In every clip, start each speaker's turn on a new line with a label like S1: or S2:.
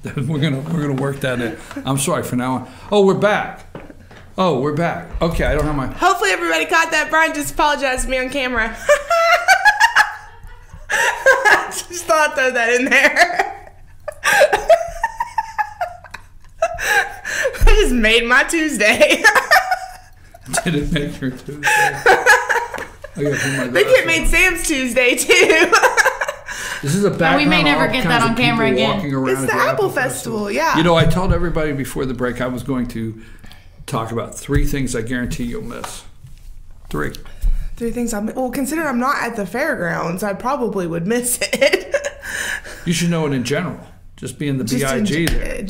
S1: We're gonna work that in. I'm sorry for now on. Oh, we're back. Okay, I don't have my.
S2: Hopefully everybody caught that. Brian just apologized to me on camera. Just thought I'd throw that in there. I just made my Tuesday.
S1: Did it make your Tuesday? I
S2: think it made Sam's Tuesday too.
S1: This is a background.
S3: We may never get that on camera again.
S2: It's the Apple Festival, yeah.
S1: You know, I told everybody before the break I was going to talk about 3 things I guarantee you'll miss. 3
S2: things well, considering I'm not at the fairgrounds, I probably would miss it.
S1: You should know it in general. Just being the BIG there.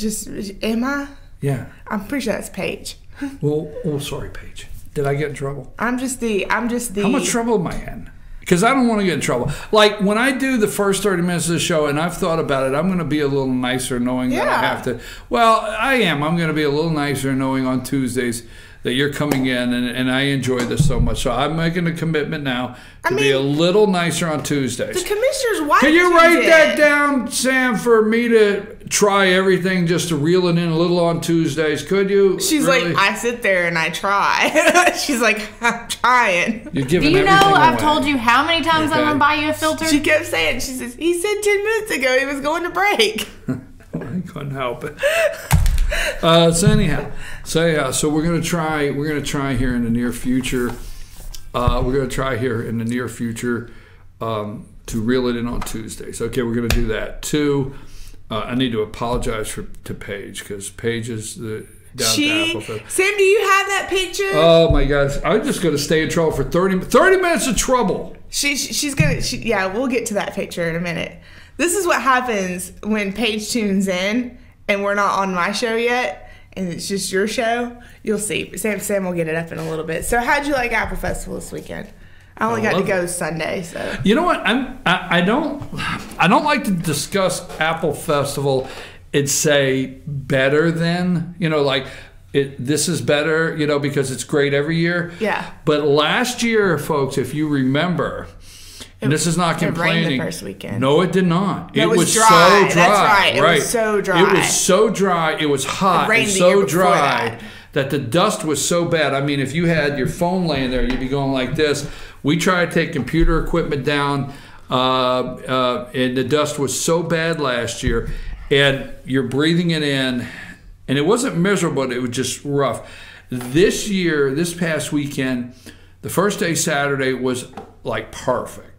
S2: Am I?
S1: Yeah.
S2: I'm pretty sure that's Paige.
S1: Well, sorry, Paige. Did I get in trouble?
S2: I'm just the.
S1: How much trouble am I in? Because I don't want to get in trouble. Like, when I do the first 30 minutes of the show, and I've thought about it, I'm going to be a little nicer knowing that I have to. Well, I am. I'm going to be a little nicer knowing on Tuesdays that you're coming in, and I enjoy this so much. So I'm making a commitment now to be a little nicer on Tuesdays.
S2: The commissioner's wife.
S1: Can you write that down, Sam, for me to try everything just to reel it in a little on Tuesdays? Could you?
S2: She's really? Like, I sit there and I try. She's like, I'm trying.
S1: You're giving
S3: Do you know
S1: I've
S3: away. Told you how many times I'm going to buy you a filter?
S2: She kept saying, she says, he said 10 minutes ago he was going to break.
S1: I couldn't help it. So we're gonna try here in the near future. To reel it in on Tuesdays. Okay, we're gonna do that. 2, I need to apologize to Paige because Paige is the down to Apple.
S2: Sam, do you have that picture?
S1: Oh my gosh, I'm just gonna stay in trouble for 30 minutes of trouble.
S2: Yeah, we'll get to that picture in a minute. This is what happens when Paige tunes in and we're not on my show yet, and it's just your show. You'll see. Sam will get it up in a little bit. So how'd you like Apple Festival this weekend? I only got to go Sunday, so.
S1: You know what? I don't like to discuss Apple Festival and say better than, like this is better, because it's great every year.
S2: Yeah.
S1: But last year, folks, if you remember, and this is not complaining.
S2: It rained the first weekend.
S1: No, it did not. It was
S2: dry.
S1: So dry.
S2: That's right. It was so dry.
S1: It was so dry. It was hot and so dry that the dust was so bad. I mean, if you had your phone laying there, you'd be going like this. We tried to take computer equipment down, and the dust was so bad last year, and you're breathing it in, and it wasn't miserable, it was just rough. This year, this past weekend, the first day, Saturday, was like perfect.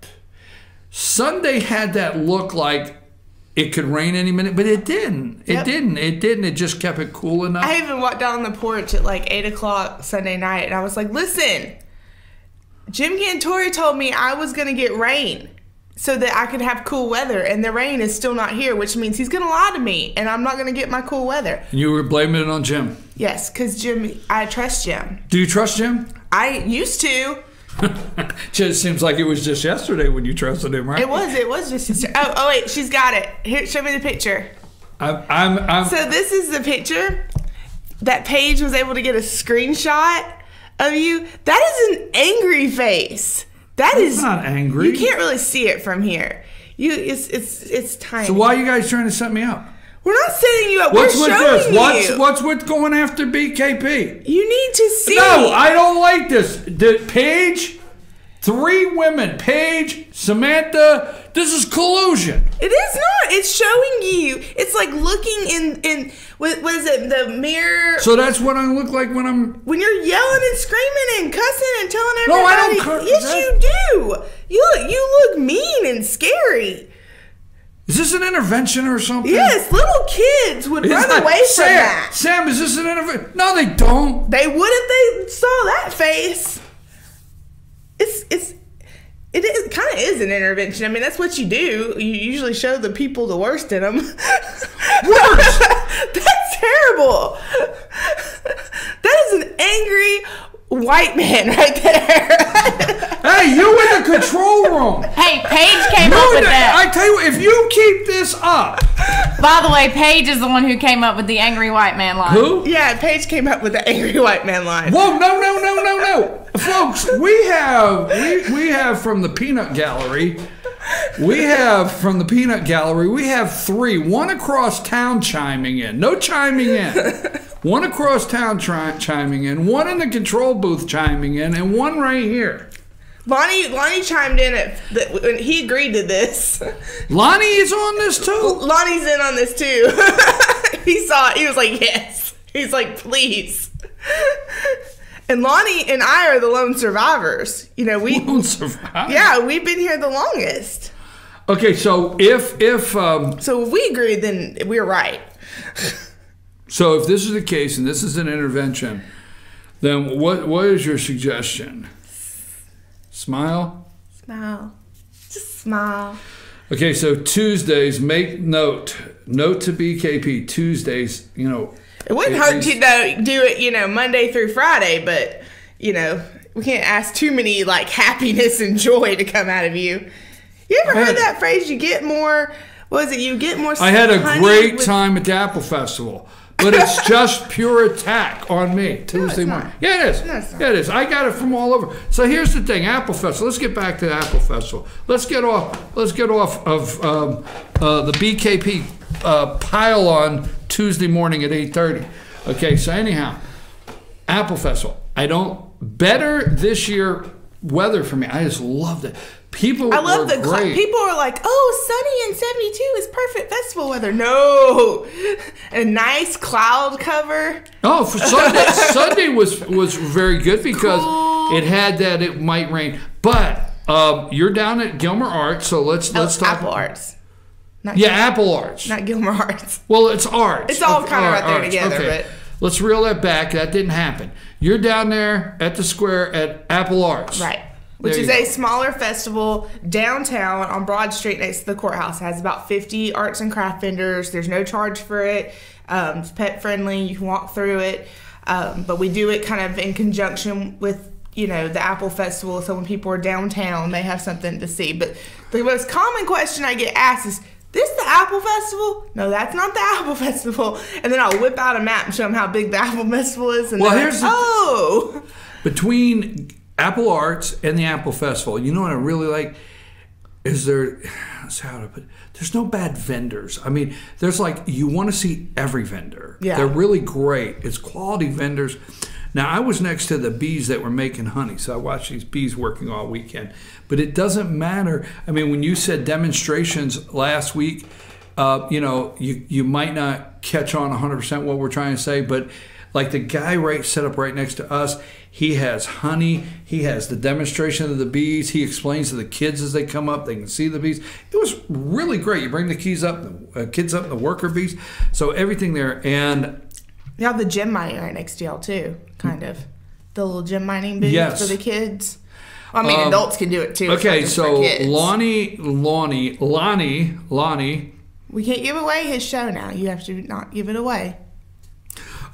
S1: Sunday had that look like it could rain any minute, but it didn't. It didn't. It just kept it cool enough.
S2: I even walked down the porch at like 8 o'clock Sunday night, and I was like, listen, Jim Cantori told me I was going to get rain so that I could have cool weather, and the rain is still not here, which means he's going to lie to me, and I'm not going to get my cool weather.
S1: You were blaming it on Jim?
S2: Yes, because I trust Jim.
S1: Do you trust Jim?
S2: I used to.
S1: Just seems like it was just yesterday when you trusted him, right?
S2: It was just yesterday. Oh wait, she's got it. Here, show me the picture. So this is the picture that Paige was able to get a screenshot of you. That is an angry face. That's
S1: not angry.
S2: You can't really see it from here. It's tiny.
S1: So why are you guys trying to set me up?
S2: We're not setting you up. We're showing you.
S1: What's with going after BKP?
S2: You need to see.
S1: No, I don't like this. Paige, 3 women. Paige, Samantha. This is collusion.
S2: It is not. It's showing you. It's like looking in what is it? The mirror.
S1: So that's what I look like when
S2: you're yelling and screaming and cussing and telling everybody.
S1: No, I don't cuss.
S2: Yes, you do. You look mean and scary.
S1: Is this an intervention or something?
S2: Yes, little kids would run away from that.
S1: Sam, is this an intervention? No, they don't.
S2: They would if they saw that face. It kind of is an intervention. I mean, that's what you do. You usually show the people the worst in them.
S1: Worst?
S2: That's terrible. That is an angry white man right there.
S1: Hey, you in the control room.
S3: Hey, Paige came up with that.
S1: I tell you, if you keep this up.
S3: By the way, Paige is the one who came up with the angry white man line.
S1: Who?
S2: Yeah, Paige came up with the angry white man line.
S1: Whoa, no. Folks, we have from the Peanut Gallery We have, from the Peanut Gallery, we have 3. One across town chiming in. No chiming in. One across town chiming in. One in the control booth chiming in. And one right here.
S2: Lonnie chimed in when he agreed to this.
S1: Lonnie is on this too?
S2: Lonnie's in on this too. He saw it. He was like, yes. He's like, please. And Lonnie and I are the lone survivors. You know,
S1: lone survivors?
S2: Yeah, we've been here the longest.
S1: Okay, so if
S2: so if we agree, then we're right.
S1: So if this is the case and this is an intervention, then what is your suggestion? Smile?
S2: Smile. Just smile.
S1: Okay, so Tuesdays, make note to BKP, Tuesdays, you know.
S2: It wouldn't hurt to do it, you know, Monday through Friday, but, you know, we can't ask too many, like, happiness and joy to come out of you. You ever heard that phrase, you get more, what was it, you get more
S1: I had a great time at the Apple Festival. But it's just pure attack on me Tuesday morning. Yeah, it is.
S2: No, it's not.
S1: Yeah, it is. I got it from all over. So here's the thing: Apple Festival. Let's get back to the Apple Festival. Let's get off of the BKP pile on Tuesday morning at 8:30. Okay. So anyhow, Apple Festival. Better this year weather for me. I just loved it. People
S2: I love
S1: were great.
S2: People are like, oh, sunny and 72 is perfect festival weather. No, a nice cloud cover.
S1: Oh, for Sunday was very good because it had that it might rain. But you're down at Gilmer Arts, so let's talk.
S2: Apple Arts.
S1: Apple Arts.
S2: Not Gilmer Arts.
S1: Well, it's Arts.
S2: It's all kind of right there together.
S1: Okay.
S2: But
S1: let's reel that back. That didn't happen. You're down there at the square at Apple Arts.
S2: Right. Which is a smaller festival downtown on Broad Street next to the courthouse. It has about 50 arts and craft vendors. There's no charge for it. It's pet friendly. You can walk through it. But we do it kind of in conjunction with, you know, the Apple Festival. So when people are downtown, they have something to see. But the most common question I get asked is, this the Apple Festival? No, that's not the Apple Festival. And then I'll whip out a map and show them how big the Apple Festival is. And they're like,
S1: between Apple Arts and the Apple Festival, you know what I really like? There's no bad vendors. I mean, there's like, you want to see every vendor.
S2: Yeah.
S1: They're really great. It's quality vendors. Now, I was next to the bees that were making honey, so I watched these bees working all weekend. But it doesn't matter. I mean, when you said demonstrations last week, you know, you might not catch on 100% what we're trying to say, but like the guy set up right next to us, he has honey. He has the demonstration of the bees. He explains to the kids as they come up. They can see the bees. It was really great. You bring the kids up, the worker bees. So everything there. And
S2: you have the gem mining right next to y'all too, kind of. The little gem mining booth for the kids. I mean, adults can do it too.
S1: Okay, so Lonnie.
S2: We can't give away his show now. You have to not give it away.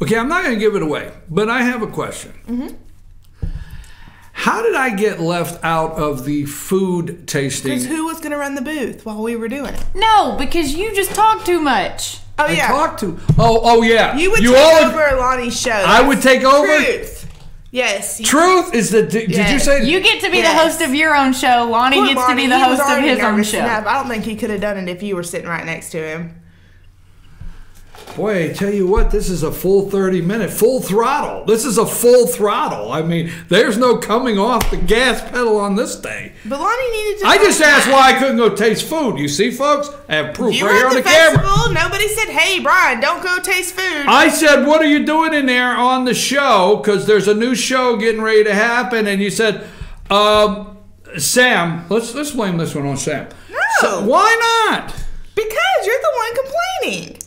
S1: Okay, I'm not going to give it away, but I have a question. Mm-hmm. How did I get left out of the food tasting?
S2: Because who was going to run the booth while we were doing it?
S3: No, because you just talk too much.
S2: Oh, yeah.
S1: I talked to... Oh, yeah.
S2: You would take over Lonnie's show.
S1: I would take over?
S2: Truth. Yes.
S1: Truth is the... Did you say...
S3: You get to be the host of your own show. Lonnie gets to be the host of his own show.
S2: I don't think he could have done it if you were sitting right next to him.
S1: Boy, I tell you what, this is a full 30-minute, full throttle. This is a full throttle. I mean, there's no coming off the gas pedal on this day.
S2: But Lonnie needed to...
S1: I just asked why I couldn't go taste food. You see, folks? I have proof right here on the camera.
S2: Nobody said, hey, Brian, don't go taste food.
S1: I said, what are you doing in there on the show? Because there's a new show getting ready to happen. And you said, Sam, let's blame this one on Sam.
S2: No.
S1: So, why not?
S2: Because you're the one complaining.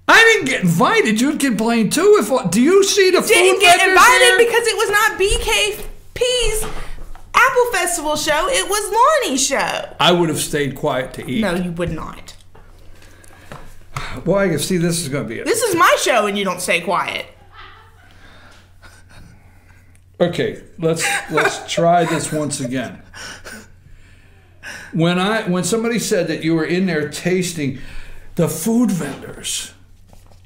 S1: I didn't get invited. You'd complain too. Do you see the food vendors
S2: didn't get invited
S1: here?
S2: Because it was not BKP's Apple Festival show. It was Lonnie's show.
S1: I would have stayed quiet to eat.
S2: No, you would not.
S1: Well, I can see this is going to be it.
S2: This is my show, and you don't stay quiet.
S1: Okay, let's try this once again. When somebody said that you were in there tasting the food vendors.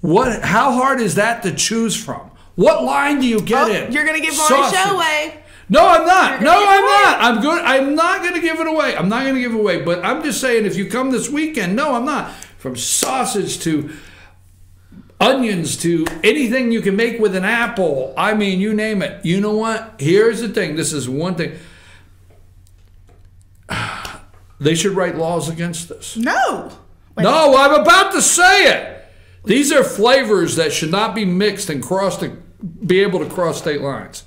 S1: How hard is that to choose from? What line do you get in?
S2: You're going to give Lonnie's show away.
S1: No, I'm not. No, I'm not. I'm good. I'm not going to give it away. I'm not going to give it away. But I'm just saying, if you come this weekend, no, I'm not. From sausage to onions to anything you can make with an apple. I mean, you name it. You know what? Here's the thing. This is one thing. They should write laws against this.
S2: No.
S1: No, I'm about to say it. These are flavors that should not be mixed and be able to cross state lines.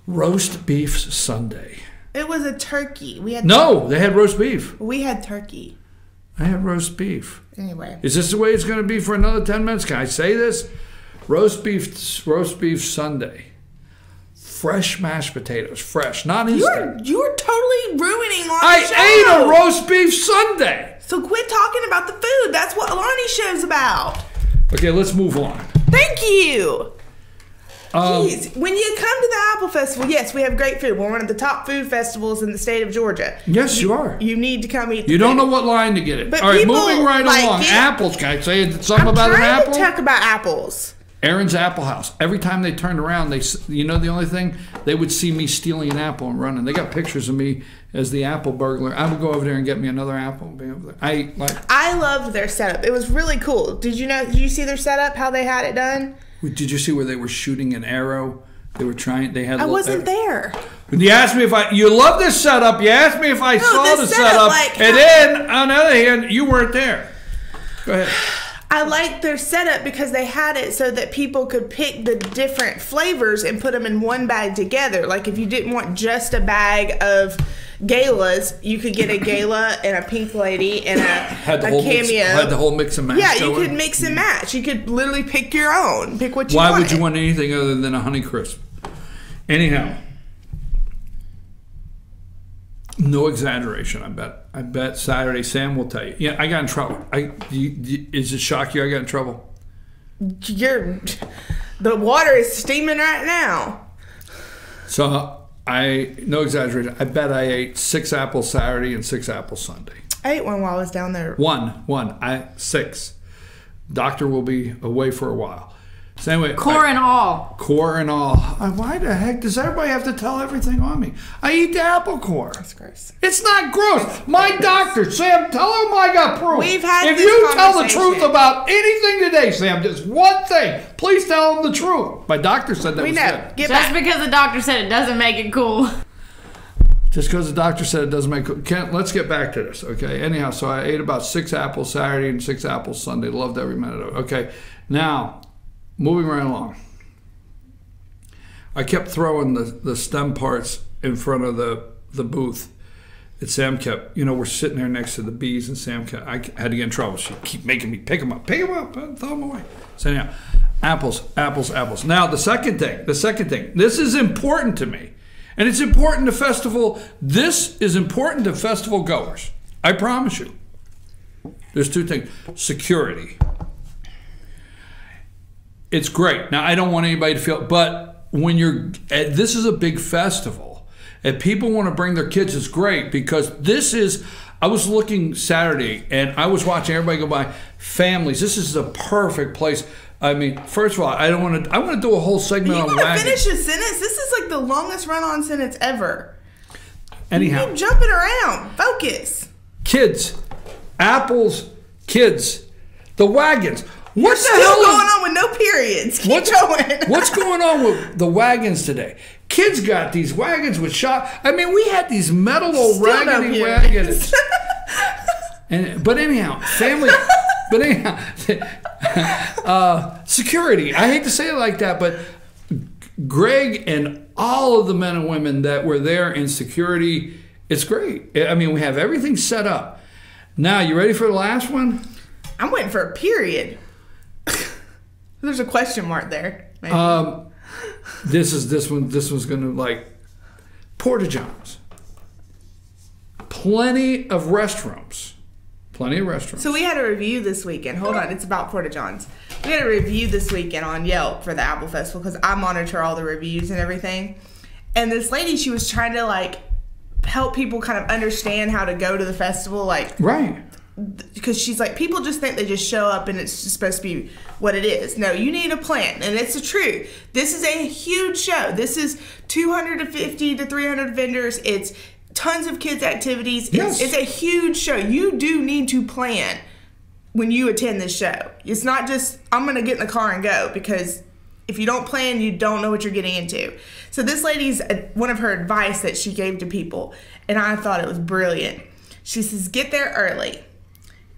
S1: Roast beef Sunday.
S2: It was a turkey. We had
S1: they had roast beef.
S2: We had turkey.
S1: I had roast beef.
S2: Anyway.
S1: Is this the way it's going to be for another 10 minutes? Can I say this? Roast beef Sunday. Fresh mashed potatoes. Fresh, not instant.
S2: You're totally ruining Lonnie's show.
S1: I ate a roast beef Sunday.
S2: So quit talking about the food. That's what Lonnie's show's about.
S1: Okay, let's move on.
S2: Thank you. Jeez. When you come to the Apple Festival, yes, we have great food. We're one of the top food festivals in the state of Georgia.
S1: Yes, you are.
S2: You need to come eat the
S1: You
S2: food.
S1: don't know what line to get it.
S2: But
S1: all right,
S2: people
S1: moving right
S2: like
S1: along.
S2: it.
S1: Apples. Can I say something about an apple?
S2: I'm trying to talk about apples.
S1: Aaron's Apple House. Every time they turned around, the only thing, they would see me stealing an apple and running. They got pictures of me as the apple burglar. I would go over there and get me another apple and be over there.
S2: I loved their setup. It was really cool. Did you see their setup? How they had it done?
S1: Did you see where they were shooting an arrow? They were trying. They had.
S2: I wasn't there.
S1: You asked me if you love this setup. You asked me if I saw the setup, and then on the other hand, you weren't there. Go ahead.
S2: I liked their setup because they had it so that people could pick the different flavors and put them in one bag together. Like if you didn't want just a bag of galas, you could get a gala and a pink lady and a cameo.
S1: Had the whole mix and match.
S2: Yeah, you could mix and match. You could literally pick your own. Pick what you want.
S1: Why would you want anything other than a Honey Crisp? Anyhow. No exaggeration, I bet Saturday, Sam will tell you. Yeah, I got in trouble. Does it shock you I got in trouble?
S2: The water is steaming right now.
S1: So, no exaggeration, I bet I ate 6 apples Saturday and 6 apples Sunday.
S2: I ate one while I was down there.
S1: One. 6. Doctor will be away for a while. So anyway,
S3: core and all.
S1: Why the heck does everybody have to tell everything on me? I eat the apple core.
S2: That's gross.
S1: It's not gross. My doctor, Sam, tell him I got proof.
S2: We've had
S1: If
S2: this
S1: you tell the
S2: conversation.
S1: truth about anything today, Sam, just one thing, please tell him the truth. My doctor said that
S2: We
S1: was
S2: know.
S1: good.
S3: Just because the doctor said it doesn't make it cool.
S1: Just because the doctor said it doesn't make it. Let's get back to this, okay? Anyhow, so I ate about 6 apples Saturday and 6 apples Sunday. Loved every minute of it. Okay, now, moving right along. I kept throwing the stem parts in front of the booth. And Sam kept, we're sitting there next to the bees, and Sam kept, I had to get in trouble. She'd keep making me pick them up, and throw them away. So anyhow, apples. Now, the second thing, this is important to me. And it's important to festival, this is important to festival goers. I promise you. There's 2 things. Security. It's great. Now, I don't want anybody to feel, but when this is a big festival, and people want to bring their kids, it's great because I was looking Saturday and I was watching everybody go by, families. This is the perfect place. I mean, first of all, I want to do a whole segment on wagons.
S2: You want to finish a sentence? This is like the longest run-on sentence ever.
S1: Anyhow.
S2: You keep jumping around. Focus.
S1: Kids. Apples. Kids. The wagons.
S2: What the hell is going on with no periods? Keep going.
S1: What's going on with the wagons today? Kids got these wagons with I mean, we had these metal old raggedy wagons. But anyhow, family. But anyhow, security. I hate to say it like that, but Greg and all of the men and women that were there in security, it's great. I mean, we have everything set up. Now, you ready for the last one?
S2: I'm waiting for a period. There's a question mark there. Maybe.
S1: This one's gonna porta johns. Plenty of restrooms. So
S2: we had a review this weekend. Hold on, it's about porta johns. We had a review this weekend on Yelp for the Apple Festival because I monitor all the reviews and everything. And this lady, she was trying to help people kind of understand how to go to the festival.
S1: Right.
S2: because she's like, people just think they just show up and it's just supposed to be what it is. No, you need a plan, and it's the truth. This is a huge show. This is 250 to 300 vendors. It's tons of kids' activities.
S1: Yes.
S2: It's a huge show. You do need to plan when you attend this show. It's not just, I'm going to get in the car and go, because if you don't plan, you don't know what you're getting into. So this lady's, one of her advice that she gave to people, and I thought it was brilliant. She says, get there early,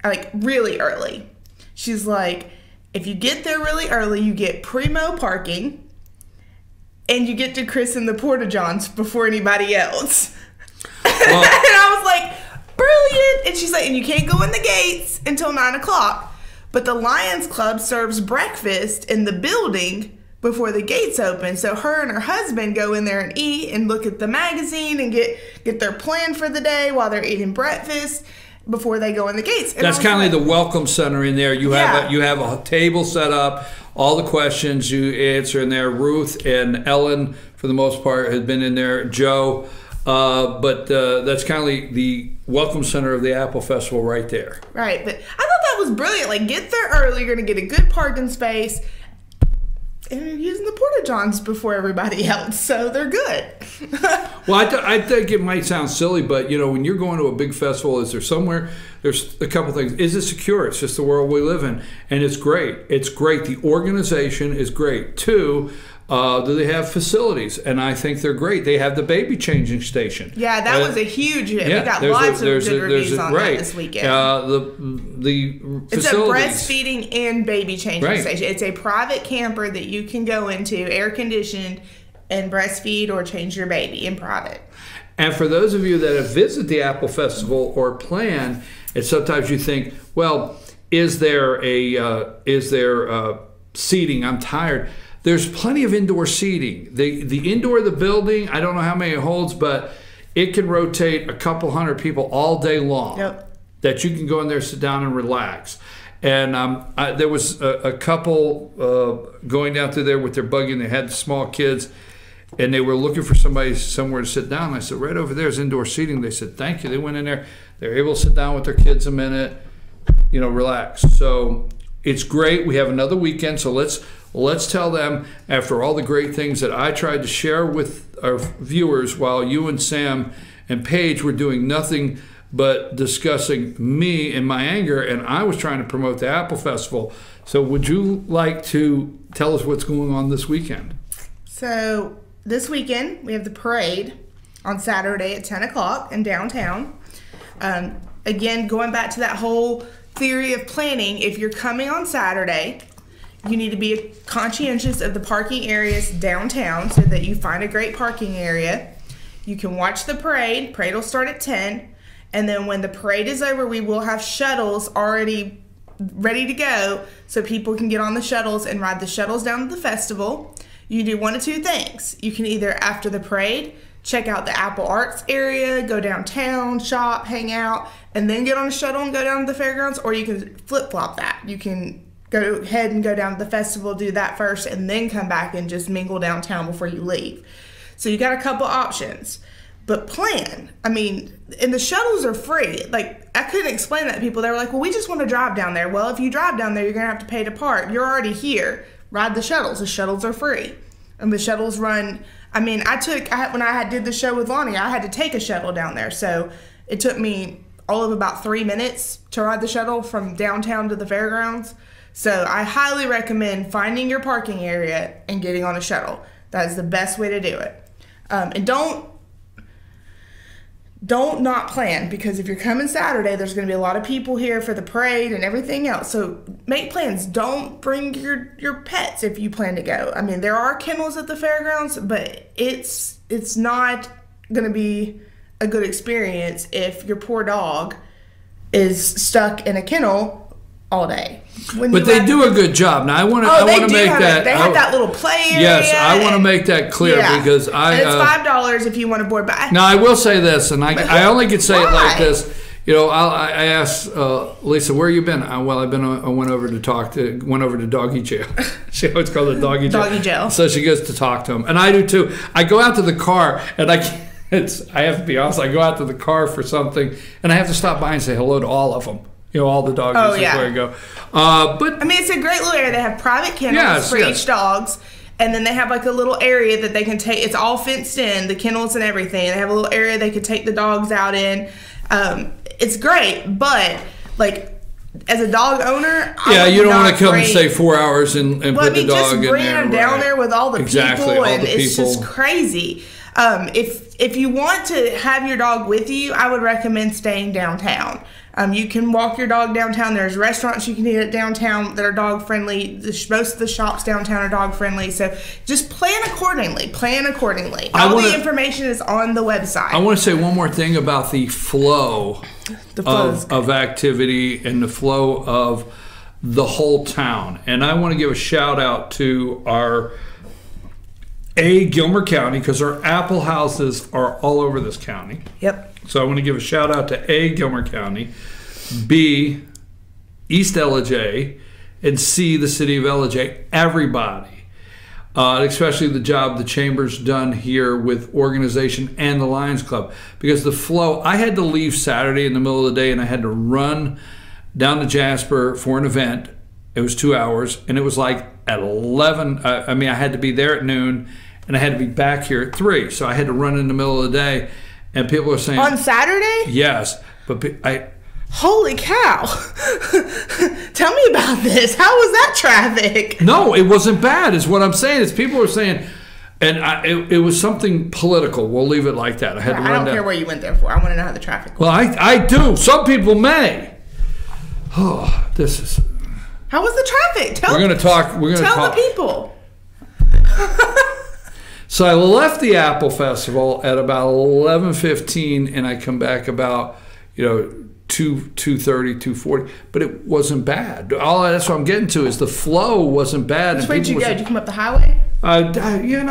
S2: like really early. She's like, if you get there really early, you get primo parking, and you get to christen the porta-johns before anybody else. Well, and I was like, brilliant. And she's like, and you can't go in the gates until 9 o'clock. But the Lions Club serves breakfast in the building before the gates open. So her and her husband go in there and eat and look at the magazine and get their plan for the day while they're eating breakfast before they go in the gates. And
S1: that's kind of like the welcome center in there. You have a table set up, all the questions you answer in there. Ruth and Ellen, for the most part, have been in there. Joe. But that's kind of like the welcome center of the Apple Festival right there. Right, but I thought
S2: that was brilliant. Like, get there early, you're going to get a good parking space, and you're using the porta-johns before everybody else, so they're good.
S1: Well, I think it might sound silly, but, when you're going to a big festival, is there somewhere, there's a couple things. Is it secure? It's just the world we live in, and it's great. It's great. The organization is great. 2, do they have facilities? And I think they're great. They have the baby changing station.
S2: Yeah, that was a huge hit. We got lots of good reviews on that this weekend.
S1: The
S2: it's a breastfeeding and baby changing station. It's a private camper that you can go into, air conditioned, and breastfeed or change your baby in private.
S1: And for those of you that have visited the Apple Festival or plan, and sometimes you think, well, is there seating? I'm tired. There's plenty of indoor seating. The indoor of the building, I don't know how many it holds, but it can rotate a couple hundred people all day long.
S2: Yep.
S1: That you can go in there, sit down, and relax. And there was a couple going down through there with their buggy, and they had small kids, and they were looking for somewhere to sit down. I said, right over there is indoor seating. They said, thank you. They went in there. They were able to sit down with their kids a minute, relax. So it's great. We have another weekend, so let's tell them, after all the great things that I tried to share with our viewers while you and Sam and Paige were doing nothing but discussing me and my anger, and I was trying to promote the Apple Festival. So would you like to tell us what's going on this weekend?
S2: So this weekend, we have the parade on Saturday at 10 o'clock in downtown. Again, going back to that whole theory of planning, if you're coming on Saturday, you need to be conscientious of the parking areas downtown so that you find a great parking area. You can watch the parade. Parade will start at 10. And then when the parade is over, we will have shuttles already ready to go so people can get on the shuttles and ride the shuttles down to the festival. You do one of two things. You can either, after the parade, check out the Apple Arts area, go downtown, shop, hang out, and then get on a shuttle and go down to the fairgrounds, or you can flip-flop that. You can go ahead and go down to the festival, do that first, and then come back and just mingle downtown before you leave. So you got a couple options. But plan. I mean, and the shuttles are free. Like, I couldn't explain that to people. They were like, well, we just want to drive down there. Well, if you drive down there, you're going to have to pay to park. You're already here. Ride the shuttles. The shuttles are free. And the shuttles run, when I did the show with Lonnie, I had to take a shuttle down there. So it took me all of about 3 minutes to ride the shuttle from downtown to the fairgrounds. So I highly recommend finding your parking area and getting on a shuttle. That is the best way to do it. And don't not plan, because if you're coming Saturday, there's going to be a lot of people here for the parade and everything else. So make plans. Don't bring your pets if you plan to go. I mean, there are kennels at the fairgrounds, but it's not going to be a good experience if your poor dog is stuck in a kennel all day.
S1: But they do a good job. Now I want to make that.
S2: They have that little play area.
S1: Yes, I want to make that clear because
S2: it's $5 if you want to board. But
S1: now I will say this, and I only can say it like this. I asked Lisa, where you been? I went over to doggy jail. She always called it doggy jail.
S2: Doggy jail.
S1: So she goes to talk to him, and I do too. I go out to the car, and I have to be honest. I go out to the car for something, and I have to stop by and say hello to all of them. all the dog uses where you go. But
S2: I mean, it's a great little area. They have private kennels for each dogs. And then they have like a little area that they can take. It's all fenced in, the kennels and everything. They have a little area they could take the dogs out in. It's great, but like as a dog owner,
S1: you don't want to come and stay 4 hours and put the dog in there.
S2: Just bring them down there with all the people, and it's
S1: people.
S2: just crazy. If you want to have your dog with you, I would recommend staying downtown. You can walk your dog downtown. There's restaurants you can eat at downtown that are dog friendly. Most of the shops downtown are dog friendly. So just plan accordingly. All the information is on the website.
S1: I want to say one more thing about the flow of activity and the flow of the whole town. And I want to give a shout out to our Gilmer County, because our apple houses are all over this county.
S2: Yep.
S1: So I want to give a shout out to Gilmer County, B, East LJ, and C, the city of LJ. Everybody, especially the job the Chamber's done here with organization and the Lions Club. Because the flow, I had to leave Saturday in the middle of the day and I had to run down to Jasper for an event. It was 2 hours, and it was like at 11. I had to be there at noon, and I had to be back here at 3. So I had to run in the middle of the day. And people are saying...
S2: On Saturday?
S1: Yes. But
S2: Holy cow. Tell me about this. How was that traffic?
S1: No, it wasn't bad is what I'm saying. Is people are saying... And it was something political. We'll leave it like that. I
S2: don't care where you went there for. I want to know how the traffic was.
S1: Well, I do. Some people may. Oh, this is...
S2: How was the traffic?
S1: We're going to talk...
S2: Tell the people.
S1: So I left the Apple Festival at about 11:15, and I come back about 2:30, 2:40. But it wasn't bad. All that's what I'm getting to is the flow wasn't bad.
S2: Which way did you go? Did you come up the highway?
S1: It doesn't matter.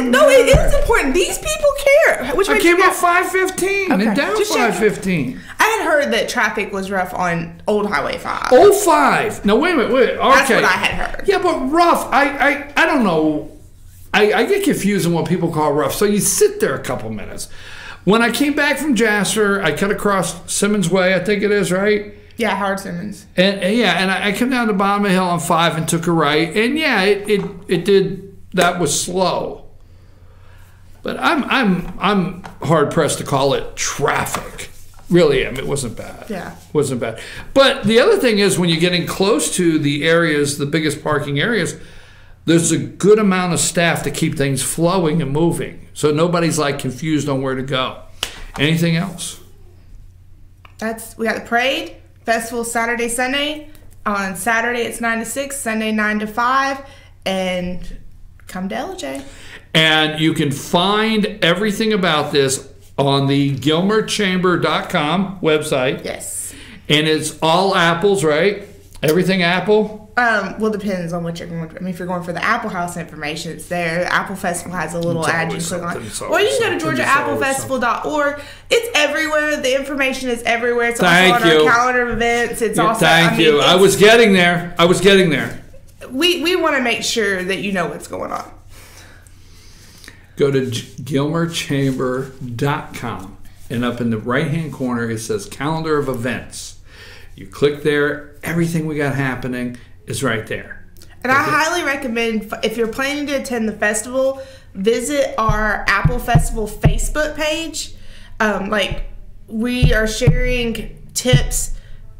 S2: No, it is important. These people care. Which way
S1: I came up 5:15 and down 5:15.
S2: I had heard that traffic was rough on Old Highway 5.
S1: Old 5. No, wait a minute. Okay.
S2: That's what I had heard.
S1: Yeah, but rough. I don't know. I get confused on what people call rough. So you sit there a couple minutes. When I came back from Jasper, I cut across Simmons Way, I think it is, right?
S2: Yeah, Howard Simmons.
S1: And I come down the bottom of the hill on 5 and took a right. And yeah, it did. That was slow. But I'm hard pressed to call it traffic. Really am. It wasn't bad.
S2: Yeah.
S1: It wasn't bad. But the other thing is when you're getting close to the areas, the biggest parking areas, there's a good amount of staff to keep things flowing and moving. So nobody's like confused on where to go. Anything else?
S2: We got the parade, festival Saturday, Sunday. On Saturday it's 9 to 6, Sunday 9 to 5, and come to LJ.
S1: And you can find everything about this on the GilmerChamber.com website.
S2: Yes.
S1: And it's all apples, right? Everything apple?
S2: Well, it depends on what you're going for. I mean, if you're going for the Apple House information, it's there. The Apple Festival has a little ad you click on. Or you can go to GeorgiaAppleFestival.org. It's everywhere. The information is everywhere. It's also on our calendar of events. It's also...
S1: Thank you. I was getting there.
S2: We want to make sure that you know what's going on.
S1: Go to GilmerChamber.com, and up in the right-hand corner, it says Calendar of Events. You click there. Everything we got happening is right there.
S2: And I highly recommend, if you're planning to attend the festival, visit our Apple Festival Facebook page. We are sharing tips,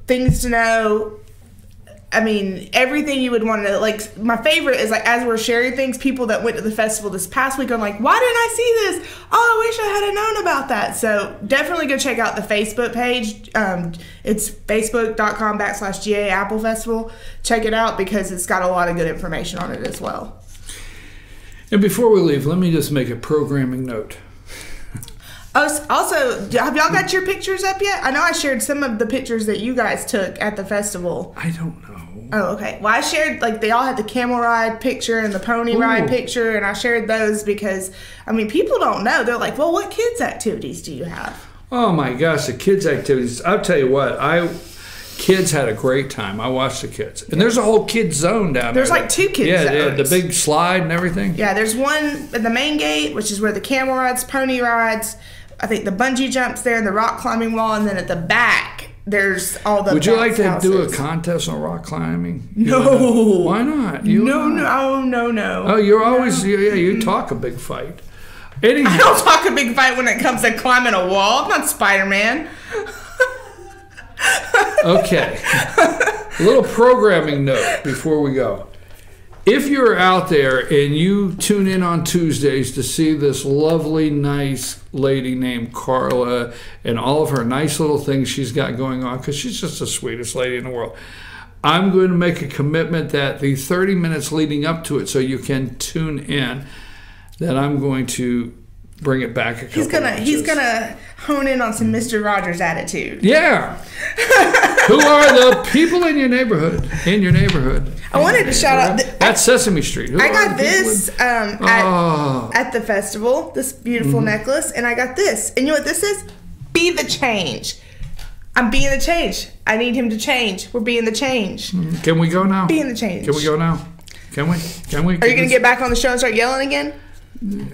S2: things to know. I mean, everything you would want to know. Like, my favorite is, like, as we're sharing things, people that went to the festival this past week are like, why didn't I see this? Oh, I wish I had known about that. So definitely go check out the Facebook page. It's facebook.com/GA Apple Festival. Check it out because it's got a lot of good information on it as well.
S1: And before we leave, let me just make a programming note.
S2: Also, have y'all got your pictures up yet? I know I shared some of the pictures that you guys took at the festival.
S1: I don't know.
S2: Oh, okay. Well, I shared, they all had the camel ride picture and the pony ride picture, and I shared those because, I mean, people don't know. They're like, well, what kids' activities do you have?
S1: Oh, my gosh, the kids' activities. I'll tell you what, kids had a great time. I watched the kids. And there's a whole kids zone down there.
S2: There's like 2 kids zones.
S1: Yeah, the big slide and everything.
S2: Yeah, there's one at the main gate, which is where the camel rides, pony rides, I think the bungee jumps there and the rock climbing wall, and then at the back, there's all the.
S1: Would you like to
S2: houses.
S1: do a contest on rock climbing?
S2: No.
S1: Why not?
S2: No.
S1: Oh, you're always you talk a big fight. Anyhow.
S2: I don't talk a big fight when it comes to climbing a wall. I'm not Spider-Man.
S1: Okay. A little programming note before we go. If you're out there and you tune in on Tuesdays to see this lovely, nice lady named Karla and all of her nice little things she's got going on, because she's just the sweetest lady in the world, I'm going to make a commitment that the 30 minutes leading up to it, so you can tune in, that I'm going to bring it back a couple
S2: He's gonna hone in on some Mr. Rogers attitude.
S1: Yeah. Who are the people in your neighborhood?
S2: I wanted to shout out.
S1: That's Sesame Street.
S2: I got this at the festival. This beautiful necklace, and I got this. And you know what this is? Be the change. I'm being the change. I need him to change. We're being the change.
S1: Can we go now?
S2: Being the change.
S1: Can we go now? Can we?
S2: Are you gonna get back on the show and start yelling again?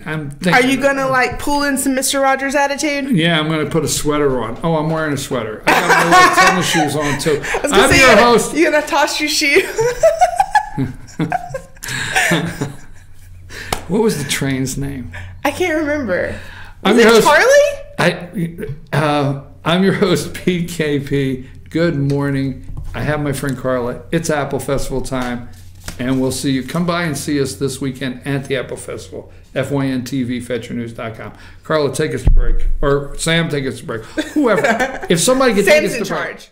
S1: I'm thinking.
S2: Are you gonna like pull in some Mr. Rogers attitude?
S1: Yeah, I'm gonna put a sweater on. Oh, I'm wearing a sweater. I got my little tennis shoes on too. I'm your host.
S2: You gonna toss your shoe?
S1: What was the train's name?
S2: I can't remember.
S1: I'm
S2: your host,
S1: Charlie? I'm your host, PKP. Good morning. I have my friend Karla. It's Apple Festival time, and we'll see you. Come by and see us this weekend at the Apple Festival. FYNTV, FetcherNews.com. Karla, take us to break. Or Sam, take us to break. Whoever. If somebody could take us to break. Sam's in charge.